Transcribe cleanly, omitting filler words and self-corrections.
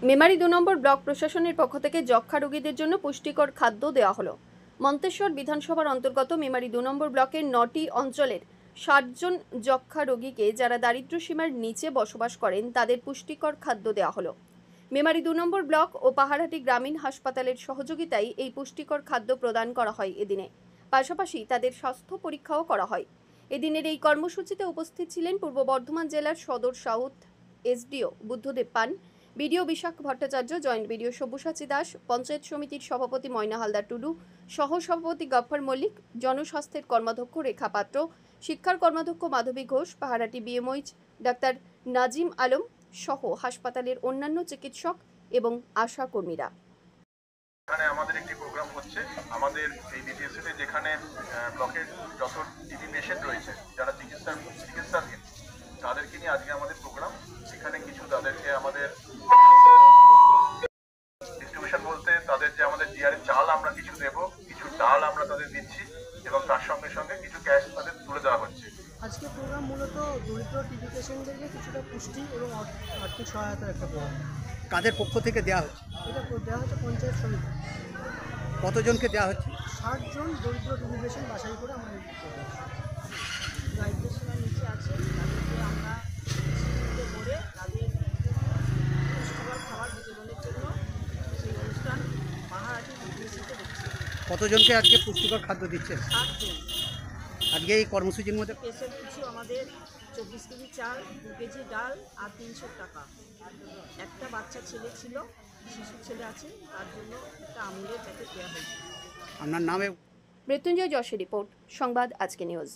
মেমারি 2 নম্বর block প্রশাসনের পক্ষ থেকে যক্ষ্মা রোগীদের জন্য পুষ্টিকর খাদ্য দেওয়া হলো। মন্তেশ্বর বিধানসভার অন্তর্গত মেমারি 2 নম্বর ব্লকের 9টি অঞ্চলের 60 জন যক্ষ্মা রোগীকে যারা দারিদ্র্য সীমার নিচে বসবাস করেন তাদের পুষ্টিকর খাদ্য দেওয়া হলো। মেমারি 2 নম্বর ব্লক ও পাহাড়হাটি গ্রামীণ হাসপাতালের সহযোগিতায় এই পুষ্টিকর খাদ্য প্রদান করা হয় এদিনে। পাশাপাশি তাদের স্বাস্থ্য পরীক্ষাও করা হয়। এদিনের এই কর্মসূচিতে উপস্থিত ছিলেন পূর্ব বর্ধমান জেলার সদর সাউথ এসডিও বুদ্ধদেব পান, BDO Bishakh Bhattacharya, joint BDO Sabyasachi Das, panchayat সমিতির সভাপতি ময়না হালদার টুডু, সহ সভাপতি গফফর মল্লিক, জনস্বাস্থ্যের কর্মাধ্যক্ষ রেখা পাত্র, শিক্ষার কর্মাধ্যক্ষ মাধবী ঘোষ, পাহাড়হাটি বিএমওইচ ডাক্তার নাজিম আলম সহ হাসপাতালের অন্যান্য চিকিৎসক এবং আশা কর্মীরা। এখানে আমাদের একটি প্রোগ্রাম হচ্ছে আমাদের এই ডিটিএসসিতে, যেখানে ব্লকের যত টিবি পেশেন্ট রয়েছে যারা চিকিৎসাধীন তাদেরকে নিয়ে আজকে আমাদের প্রোগ্রাম। সেখানে কিছু তাদেরকে আমাদের ডিস্ট্রিবিউশন বলতে তাদের যে আমাদের ডিআরএ চাল আমরা কিছু দেব, কিছু ডাল আমরা তাদের দিচ্ছি এবং তার সঙ্গে সঙ্গে কিছু ক্যাশ তাদের তুলে দেওয়া হচ্ছে। আজকে প্রোগ্রাম মূলত দরিদ্র টিবি পেশেন্টদেরকে কিছুটা পুষ্টি এবং আর্থিক সহায়তার একটা প্রোগ্রাম। কাদের পক্ষ থেকে দেওয়া হচ্ছে? এটা দেওয়া হচ্ছে পঞ্চায়েত সমিতি। কতজনকে দেওয়া হচ্ছে? 60 জন দরিদ্র টিবি পেশেন্ট বাছাই করে আমরা এই প্রোগ্রাম। দারিদ্র সীমার নিচে আছে তাদেরকে আমরা শিশুতে করে তাদের পুষ্টিকর খাবার বিতরণের জন্য সেই অনুষ্ঠান পাহাড়হাটি ডিটিএসসিতে হচ্ছে। কতজনকে আজকে পুষ্টিকর খাদ্য দিচ্ছে 60 জন আজকে এই কর্মসূচির মধ্যে? পেশেন্ট কিছু আমাদের 24 কেজি চাল, 2 কেজি ডাল আর 300 টাকা। একটা বাচ্চা ছেলে ছিল, শিশু ছেলে আছে, তার জন্য একটা আমুলের প্যাকেট দেওয়া হয়েছে। আপনার নামে? মৃত্যুঞ্জয় যশের রিপোর্ট, সংবাদ আজকে নিউজ।